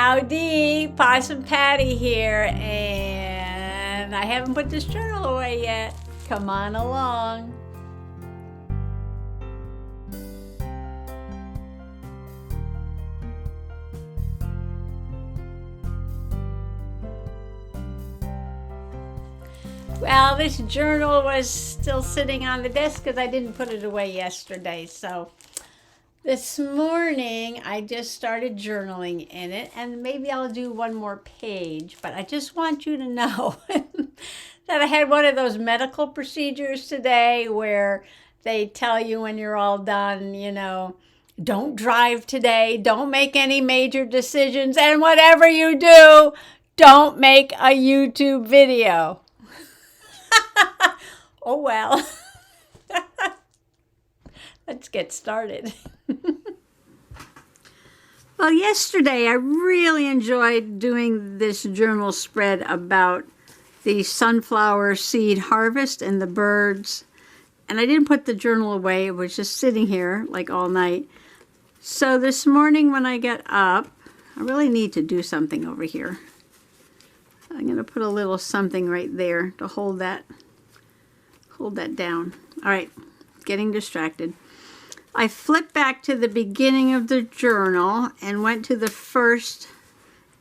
Howdy, Possum Patty here, and I haven't put this journal away yet. Come on along. Well, this journal was still sitting on the desk because I didn't put it away yesterday, so this morning I just started journaling in it, and maybe I'll do one more page, but I just want you to know that I had one of those medical procedures today where they tell you when you're all done, don't drive today, don't make any major decisions, and whatever you do, don't make a YouTube video. Oh well. Let's get started. Well, yesterday I really enjoyed doing this journal spread about the sunflower seed harvest and the birds. And I didn't put the journal away. It was just sitting here like all night. So this morning when I get up, I really need to do something over here. I'm going to put a little something right there to hold that down. All right, getting distracted. I flipped back to the beginning of the journal and went to the first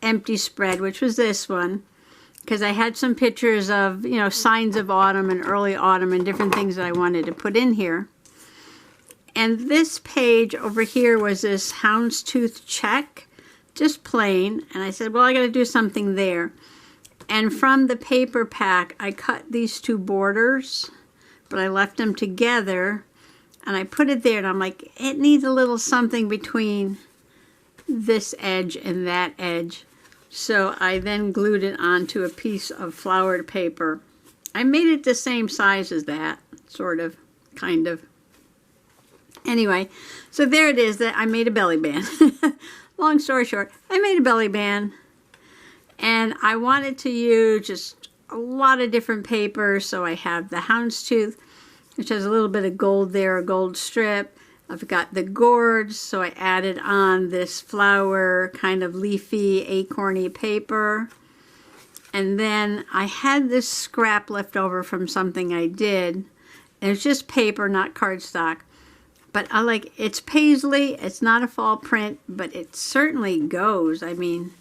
empty spread, which was this one, because I had some pictures of, signs of autumn and early autumn and different things that I wanted to put in here. And this page over here was this houndstooth check, just plain. And I said, well, I got to do something there. And from the paper pack, I cut these two borders, but I left them together, and I put it there, and I'm like, it needs a little something between this edge and that edge. So I then glued it onto a piece of flowered paper. I made it the same size as that, sort of, kind of. Anyway, so there it is, that I made a belly band. Long story short, I made a belly band. And I wanted to use just a lot of different papers. So I have the houndstooth, which has a little bit of gold there, a gold strip. I've got the gourds, so I added on this flower kind of leafy, acorny paper. And then I had this scrap left over from something I did. And it's just paper, not cardstock. But it's paisley. It's not a fall print, but it certainly goes. I mean,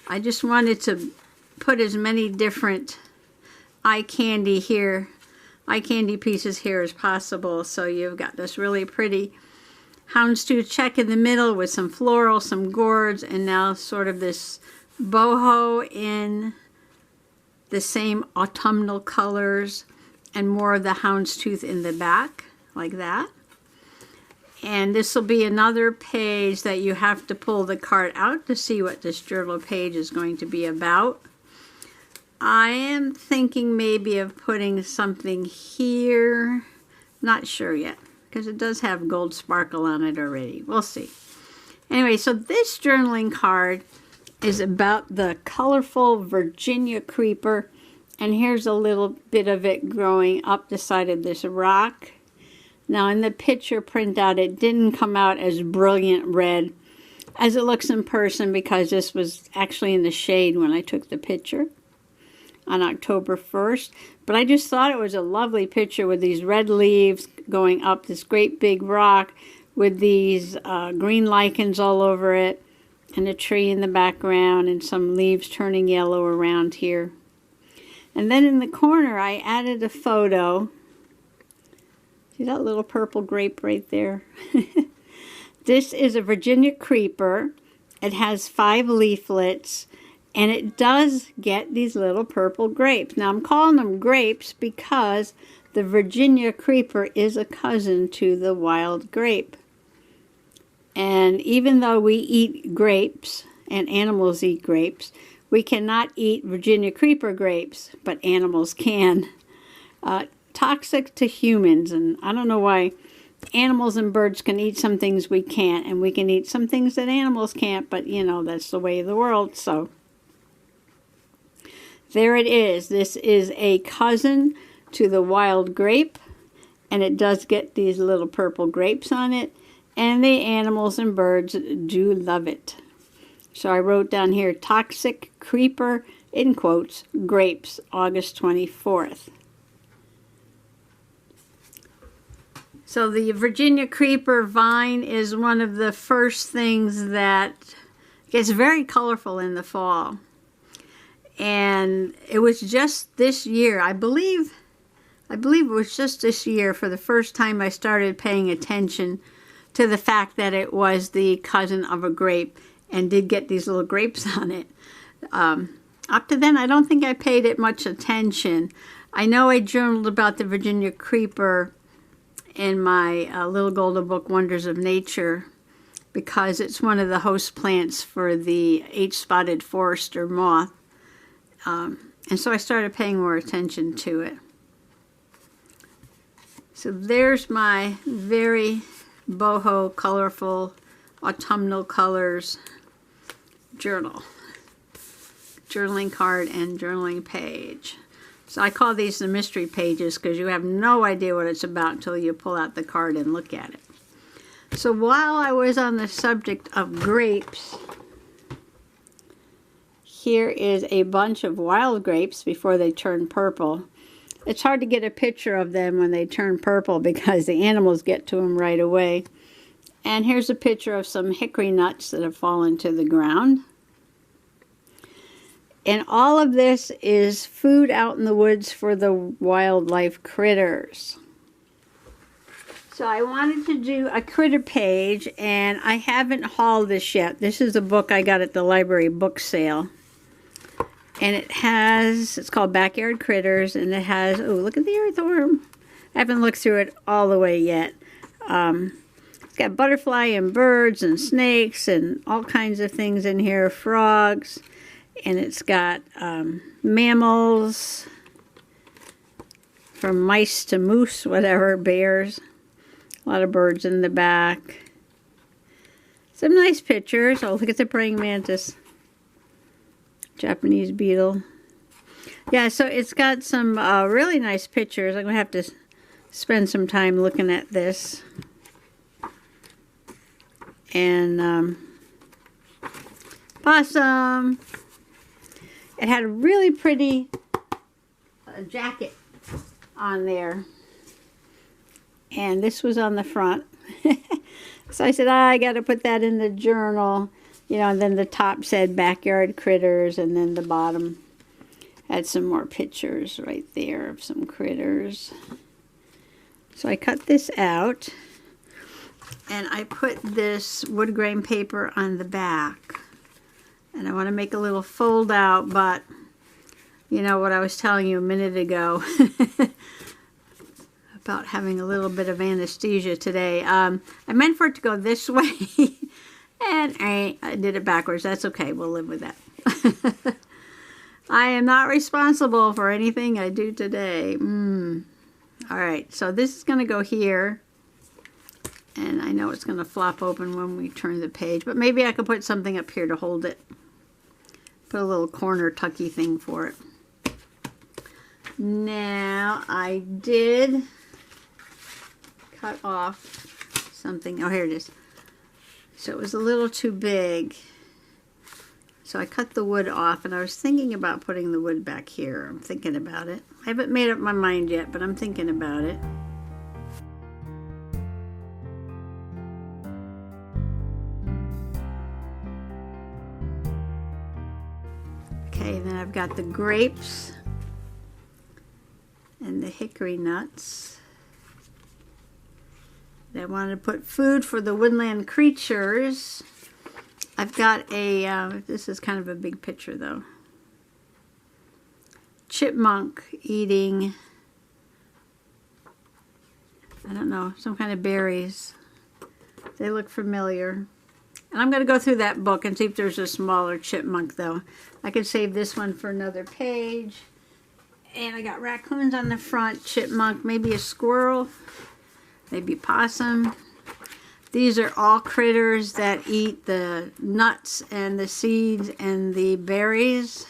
I just wanted to put as many different eye candy pieces here as possible. So you've got this really pretty houndstooth check in the middle with some floral, some gourds, and now sort of this boho in the same autumnal colors and more of the houndstooth in the back, like that. And this will be another page that you have to pull the card out to see what this journal page is going to be about. I am thinking maybe of putting something here. Not sure yet, because it does have gold sparkle on it already. We'll see. Anyway, so this journaling card is about the colorful Virginia creeper. And here's a little bit of it growing up the side of this rock. Now in the picture printout, it didn't come out as brilliant red as it looks in person, because this was actually in the shade when I took the picture on October 1st. But I just thought it was a lovely picture with these red leaves going up this great big rock with these green lichens all over it, and a tree in the background and some leaves turning yellow around here. And then in the corner, I added a photo. See that little purple grape right there? This is a Virginia creeper. It has 5 leaflets, and it does get these little purple grapes. Now I'm calling them grapes because the Virginia creeper is a cousin to the wild grape. And even though we eat grapes, and animals eat grapes, we cannot eat Virginia creeper grapes, but animals can. Toxic to humans, and I don't know why animals and birds can eat some things we can't, and we can eat some things that animals can't, but that's the way of the world. So there it is. This is a cousin to the wild grape, and it does get these little purple grapes on it, and the animals and birds do love it. So I wrote down here, toxic creeper, in quotes, grapes, August 24th. So the Virginia creeper vine is one of the first things that gets very colorful in the fall. And it was just this year, I believe it was just this year for the first time I started paying attention to the fact that it was the cousin of a grape and did get these little grapes on it. Up to then, I don't think I paid it much attention. I know I journaled about the Virginia creeper in my Little Golden Book, Wonders of Nature, because it's one of the host plants for the H-spotted forester moth. And so I started paying more attention to it. So there's my very boho, colorful, autumnal colors journal. Journaling card and journaling page. So I call these the mystery pages because you have no idea what it's about until you pull out the card and look at it. So while I was on the subject of grapes, here is a bunch of wild grapes before they turn purple. It's hard to get a picture of them when they turn purple because the animals get to them right away. And here's a picture of some hickory nuts that have fallen to the ground. And all of this is food out in the woods for the wildlife critters. So I wanted to do a critter page, and I haven't hauled this yet. This is a book I got at the library book sale. And it's called Backyard Critters, and it has, oh, look at the earthworm. I haven't looked through it all the way yet. It's got butterfly and birds and snakes and all kinds of things in here, frogs. And it's got mammals, from mice to moose, whatever, bears. A lot of birds in the back. Some nice pictures. Oh, look at the praying mantis. Japanese beetle. Yeah, so it's got some really nice pictures. I'm going to have to spend some time looking at this. And Possum. It had a really pretty jacket on there. And this was on the front. So I said, I got to put that in the journal. You know, and then the top said Backyard Critters, and then the bottom had some more pictures right there of some critters. So I cut this out, and I put this wood grain paper on the back. And I want to make a little fold out, but you know what I was telling you a minute ago about having a little bit of anesthesia today. I meant for it to go this way. And I did it backwards. That's okay. We'll live with that. I am not responsible for anything I do today. All right. So this is going to go here. And I know it's going to flop open when we turn the page. But maybe I could put something up here to hold it. Put a little corner tucky thing for it. Now, I did cut off something. Oh, here it is. So it was a little too big. So I cut the wood off, and I was thinking about putting the wood back here. I'm thinking about it. I haven't made up my mind yet, but I'm thinking about it. Okay, then I've got the grapes and the hickory nuts. I wanted to put food for the woodland creatures. I've got a, this is kind of a big picture though. Chipmunk eating, I don't know, some kind of berries. They look familiar. And I'm going to go through that book and see if there's a smaller chipmunk though. I could save this one for another page. And I got raccoons on the front, chipmunk, maybe a squirrel. Maybe possum. These are all critters that eat the nuts and the seeds and the berries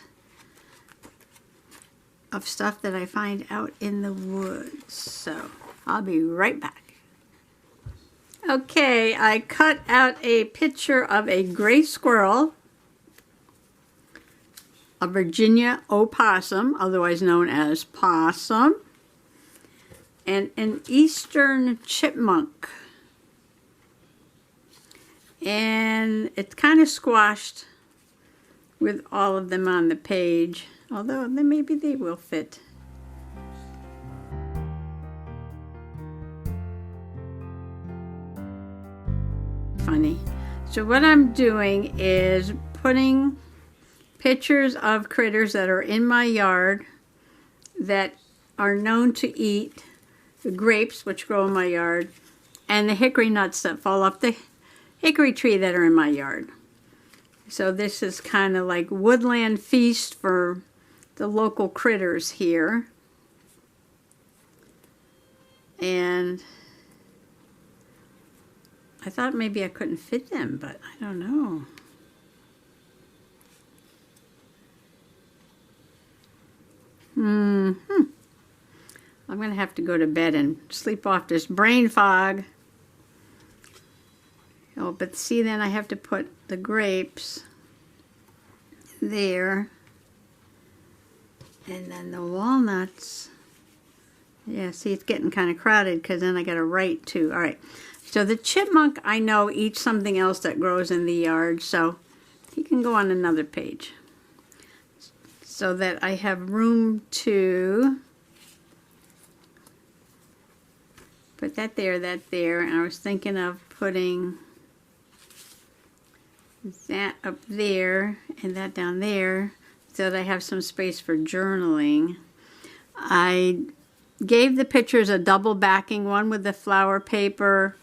of stuff that I find out in the woods. So I'll be right back. Okay, I cut out a picture of a gray squirrel a Virginia opossum, otherwise known as possum, and an eastern chipmunk. And it's kind of squashed with all of them on the page, although then maybe they will fit. Funny. So what I'm doing is putting pictures of critters that are in my yard that are known to eat the grapes, which grow in my yard, and the hickory nuts that fall off the hickory tree that are in my yard. So this is kind of like woodland feast for the local critters here. And I thought maybe I couldn't fit them, but I don't know. I'm going to have to go to bed and sleep off this brain fog. Oh, but see, then I have to put the grapes there. And then the walnuts. Yeah, see, it's getting kind of crowded because then I got to write too. All right. So the chipmunk, I know, eats something else that grows in the yard, so he can go on another page. So that I have room to put that there, and I was thinking of putting that up there and that down there so that I have some space for journaling. I gave the pictures a double backing, one with the flower paper,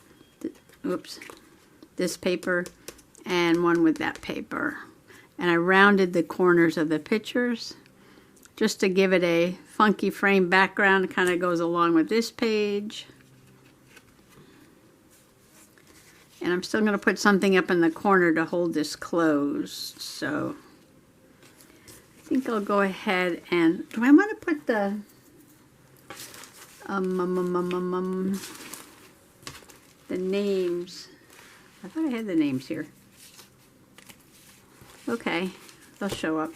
this paper, and one with that paper. And I rounded the corners of the pictures just to give it a funky frame background. It kind of goes along with this page. And I'm still going to put something up in the corner to hold this closed. So I think I'll go ahead and, do I want to put the names? I thought I had the names here. Okay, they'll show up.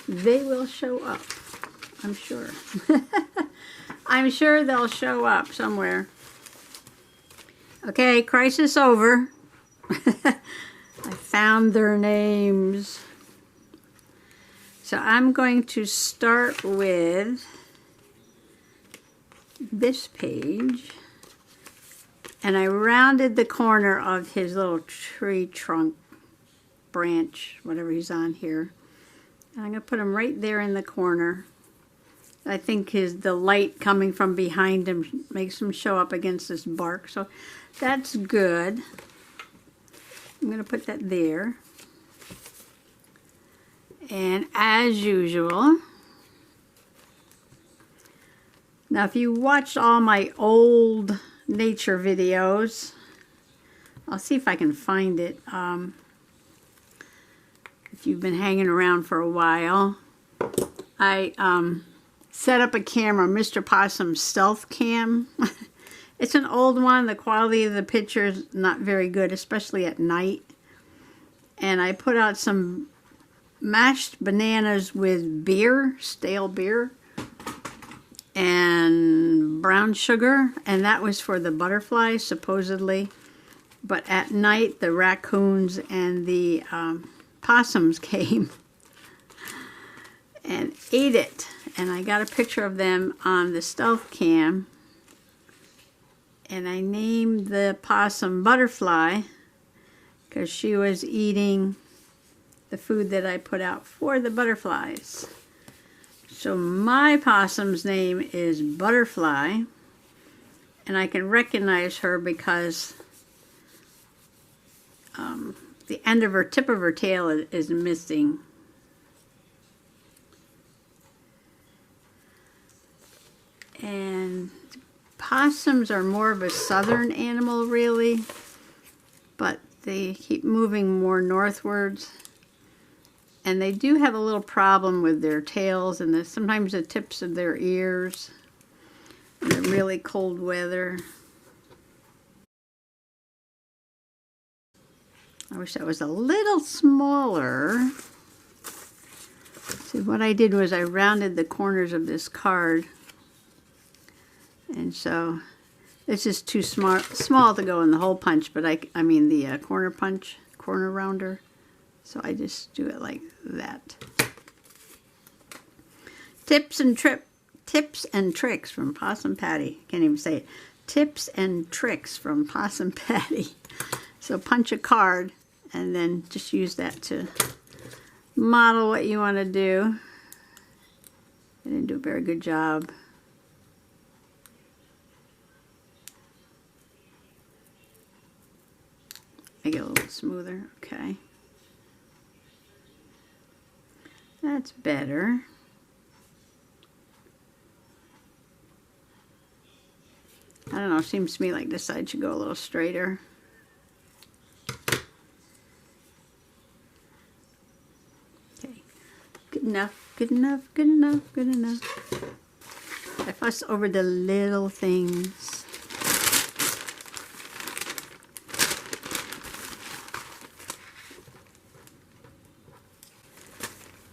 They will show up, I'm sure. I'm sure they'll show up somewhere. Okay, crisis over. I found their names. So I'm going to start with this page. And I rounded the corner of his little tree trunk, branch, whatever he's on here. And I'm going to put him right there in the corner. I think the light coming from behind him makes him show up against this bark. So that's good. I'm going to put that there. And as usual, now if you watched all my old nature videos, I'll see if I can find it. If you've been hanging around for a while, I set up a camera, Mr. Possum's stealth cam. It's an old one. The quality of the picture is not very good, especially at night. And I put out some mashed bananas with beer, stale beer, and brown sugar. And that was for the butterflies, supposedly. But at night, the raccoons and the possums came and ate it. And I got a picture of them on the stealth cam. And I named the possum Butterfly because she was eating the food that I put out for the butterflies. So my possum's name is Butterfly. And I can recognize her because the end of her tip of her tail is missing. And possums are more of a southern animal, really, but they keep moving more northwards. And they do have a little problem with their tails and sometimes the tips of their ears in the really cold weather. I wish that was a little smaller. So what I did was I rounded the corners of this card. And so this is too small to go in the hole punch, but I mean the corner punch, corner rounder. So I just do it like that. Tips and tricks from Possum Patty. Can't even say it. Tips and tricks from Possum Patty. So punch a card and then just use that to model what you want to do. I didn't do a very good job. Make it a little smoother. Okay. That's better. I don't know, it seems to me like this side should go a little straighter. Okay, good enough, good enough, good enough, good enough. I fuss over the little things.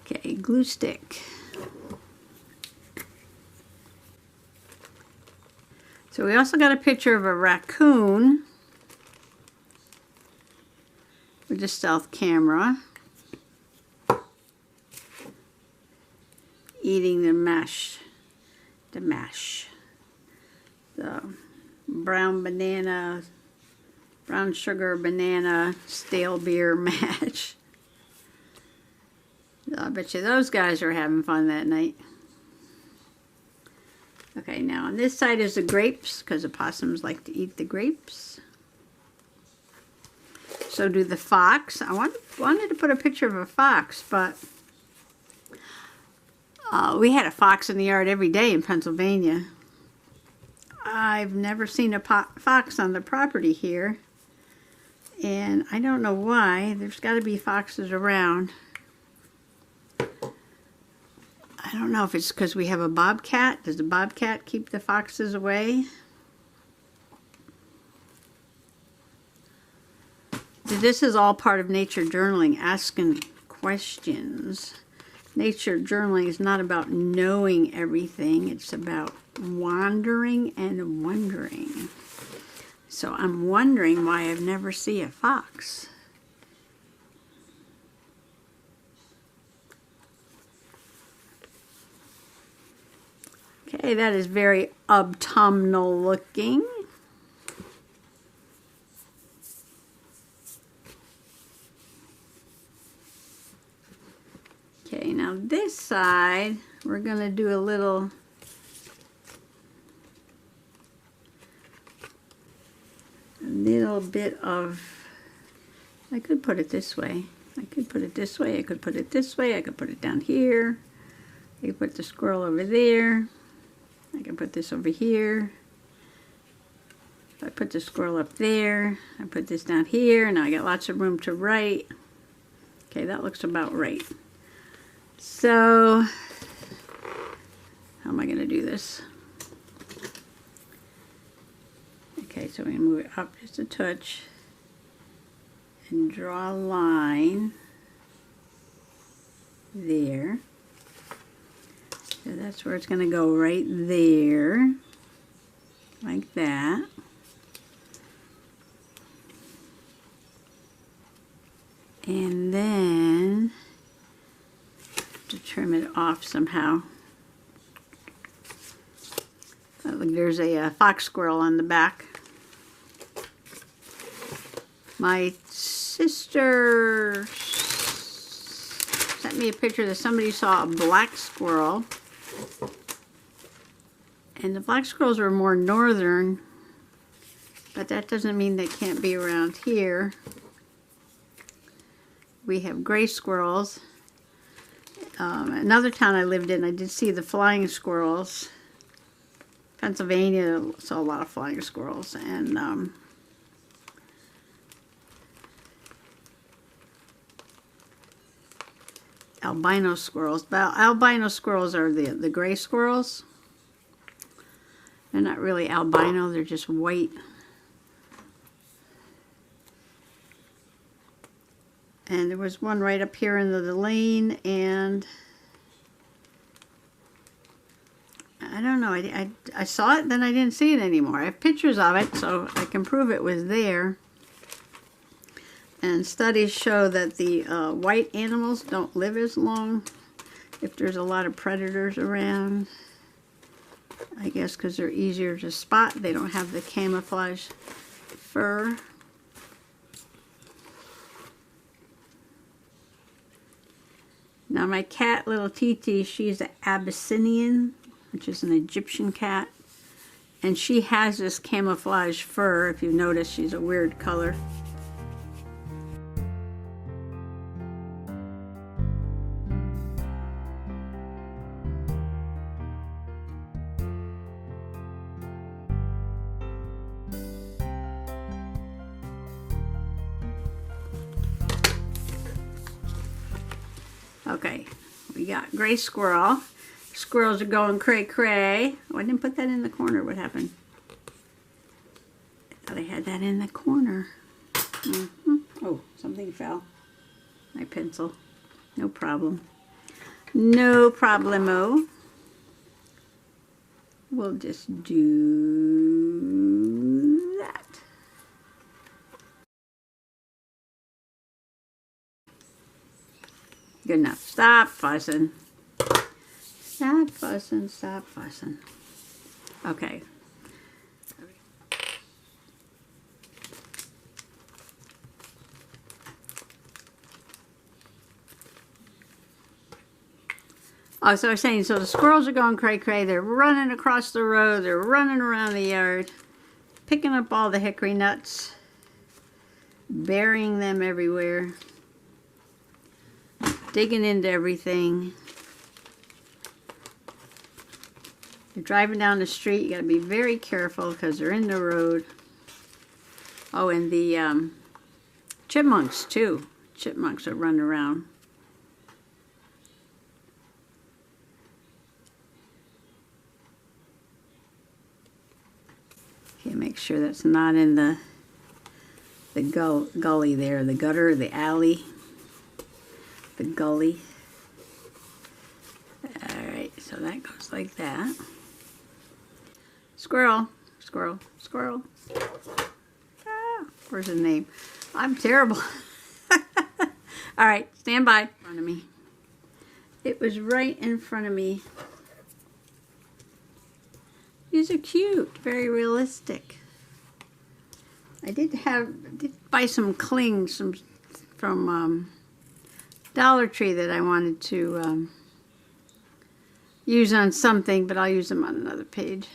Okay, glue stick. So we also got a picture of a raccoon with a stealth camera eating the brown banana, brown sugar banana stale beer mash. I bet you those guys are having fun that night. Okay, now on this side is the grapes, because the possums like to eat the grapes. So do the fox. I wanted to put a picture of a fox, but we had a fox in the yard every day in Pennsylvania. I've never seen a fox on the property here, and I don't know why. There's got to be foxes around. I don't know if it's because we have a bobcat. Does the bobcat keep the foxes away? This is all part of nature journaling, asking questions. Nature journaling is not about knowing everything. It's about wandering and wondering. So I'm wondering why I've never seen a fox. Okay, that is very autumnal looking. Okay, now this side, we're going to do a little bit of, I could put it this way. I could put it this way. I could put it this way. I could put it down here. I could put the squirrel over there. I can put this over here. If I put the squirrel up there, I put this down here. Now I got lots of room to write. Okay, that looks about right. So, how am I going to do this? Okay, so I'm going to move it up just a touch and draw a line there. So that's where it's going to go, right there, like that. And then to trim it off somehow. Look, there's a fox squirrel on the back. My sister sent me a picture that somebody saw a black squirrel. And the black squirrels are more northern, but that doesn't mean they can't be around here. We have gray squirrels. Another town I lived in, I did see the flying squirrels. Pennsylvania saw a lot of flying squirrels, and albino squirrels. But albino squirrels are the gray squirrels. They're not really albino, they're just white. And there was one right up here in the lane, and I don't know. I saw it, then I didn't see it anymore. I have pictures of it, so I can prove it was there. And studies show that the white animals don't live as long if there's a lot of predators around. I guess because they're easier to spot. They don't have the camouflage fur. Now my cat, little Titi, she's an Abyssinian, which is an Egyptian cat. And she has this camouflage fur. If you notice, she's a weird color. Okay, we got gray squirrel. Squirrels are going cray-cray. Oh, I didn't put that in the corner. What happened? I thought I had that in the corner. Oh, something fell. My pencil. No problem. No problemo. We'll just do that. Good enough. Stop fussing. Stop fussing. Stop fussing. Okay. Oh, so I was saying, so the squirrels are going cray-cray. They're running across the road. They're running around the yard, picking up all the hickory nuts, burying them everywhere, digging into everything. You're driving down the street, you got to be very careful because they're in the road. Oh, and the chipmunks too. Chipmunks are running around. Okay, make sure that's not in the gully there, the gutter, the alley. The gully. Alright, so that goes like that. Squirrel, squirrel, squirrel. Ah, where's his name? I'm terrible. Alright, stand by. In front of me. It was right in front of me. These are cute, very realistic. I did buy some clings from Dollar Tree that I wanted to use on something, but I'll use them on another page.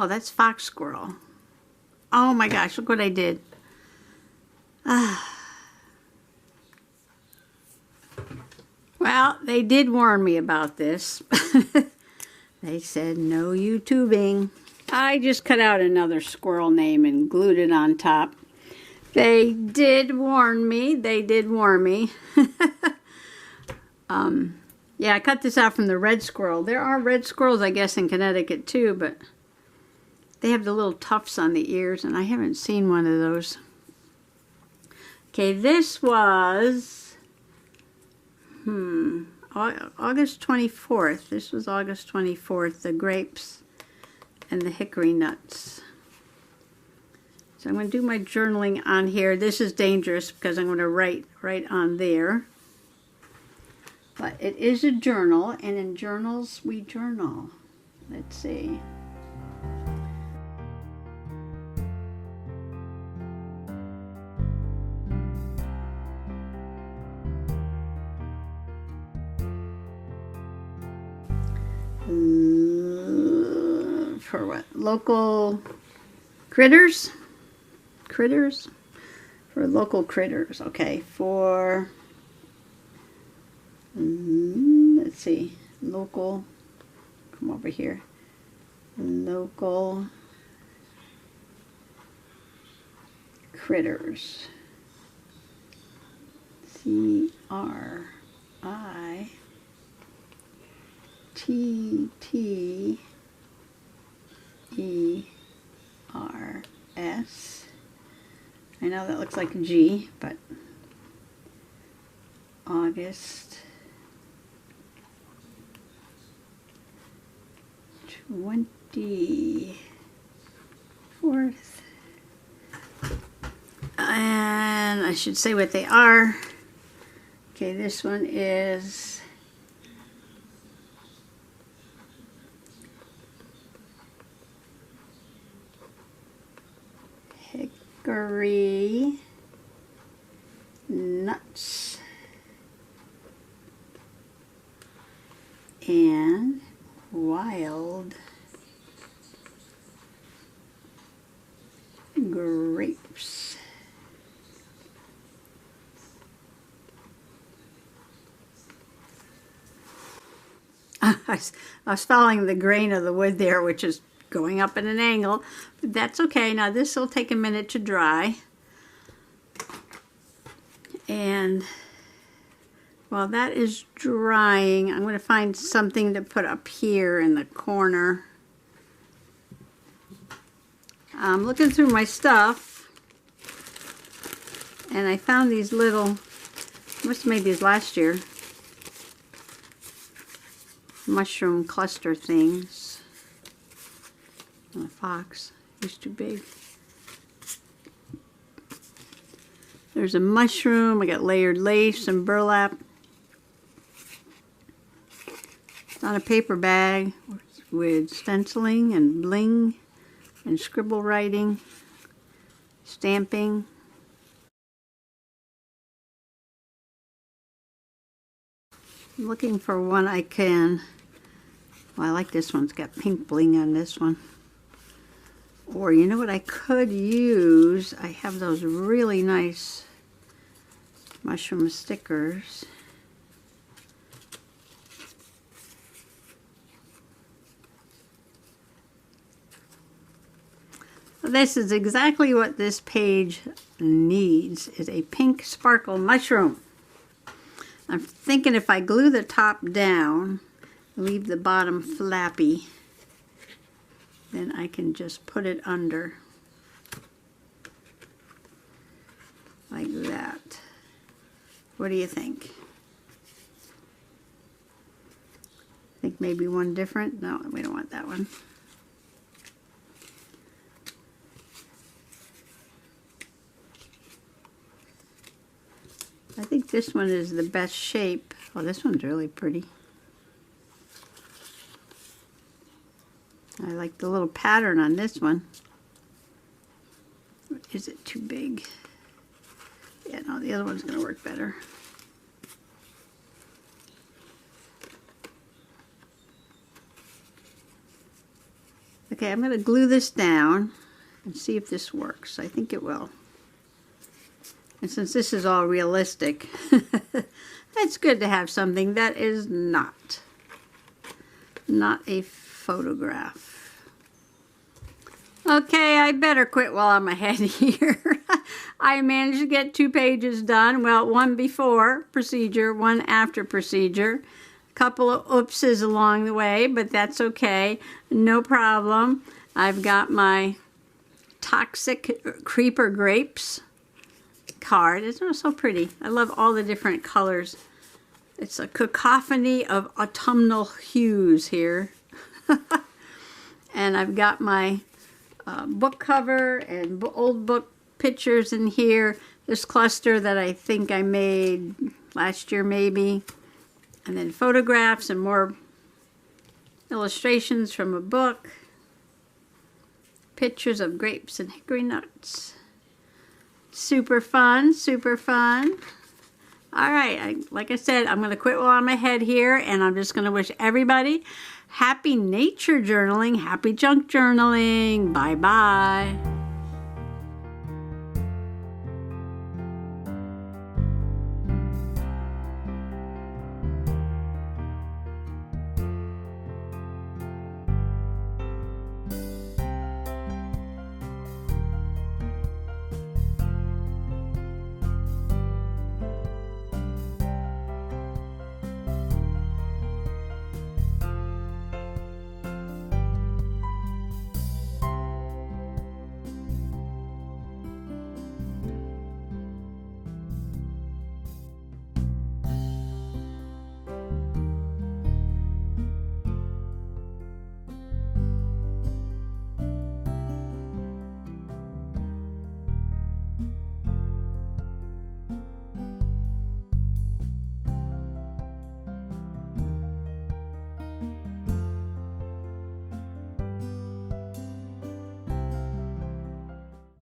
Oh, that's fox squirrel. Oh my gosh, look what I did. Well, they did warn me about this. They said no YouTubing. I just cut out another squirrel name and glued it on top. They did warn me. They did warn me. Yeah, I cut this out from the red squirrel. There are red squirrels, I guess, in Connecticut too, but they have the little tufts on the ears, and I haven't seen one of those. Okay, this was August 24th. This was August 24th, the grapes and the hickory nuts. So I'm going to do my journaling on here. This is dangerous because I'm going to write on there. But it is a journal, and in journals we journal. Let's see. For what? Local critters? Critters? For local critters. Okay, for... let's see. Local... Come over here. Local... critters. C-R-I-T-T-E-R-S. I know that looks like a G, but August 24th. And I should say what they are. Okay, this one is hickory nuts and wild grapes. I was following the grain of the wood there, which is going up at an angle, but that's okay. Now this will take a minute to dry. And while that is drying, I'm going to find something to put up here in the corner. I'm looking through my stuff, and I found these little, I must have made these last year, mushroom cluster things. And a fox, he's too big. There's a mushroom, I got layered lace and burlap. It's on a paper bag with stenciling and bling and scribble writing, stamping. I'm looking for one I can, well, I like this one, it's got pink bling on this one. Or you know what I could use? I have those really nice mushroom stickers. This is exactly what this page needs, is a pink sparkle mushroom. I'm thinking if I glue the top down, leave the bottom flappy, then I can just put it under like that. What do you think? Think maybe one different? No, we don't want that one. I think this one is the best shape. Oh, this one's really pretty. I like the little pattern on this one. Is it too big? Yeah, no, the other one's going to work better. Okay, I'm going to glue this down and see if this works. I think it will. And since this is all realistic, it's good to have something that is not a photograph. Okay, I better quit while I'm ahead here. I managed to get 2 pages done. Well, one before procedure, one after procedure. A couple of oopses along the way, but that's okay. No problem. I've got my toxic creeper grapes card. Isn't it so pretty? I love all the different colors. It's a cacophony of autumnal hues here. And I've got my book cover and old book pictures in here. This cluster that I think I made last year maybe. And then photographs and more illustrations from a book. Pictures of grapes and hickory nuts. Super fun, super fun. All right, like I said, I'm going to quit while I'm ahead here, and I'm just going to wish everybody happy nature journaling, happy junk journaling. Bye-bye.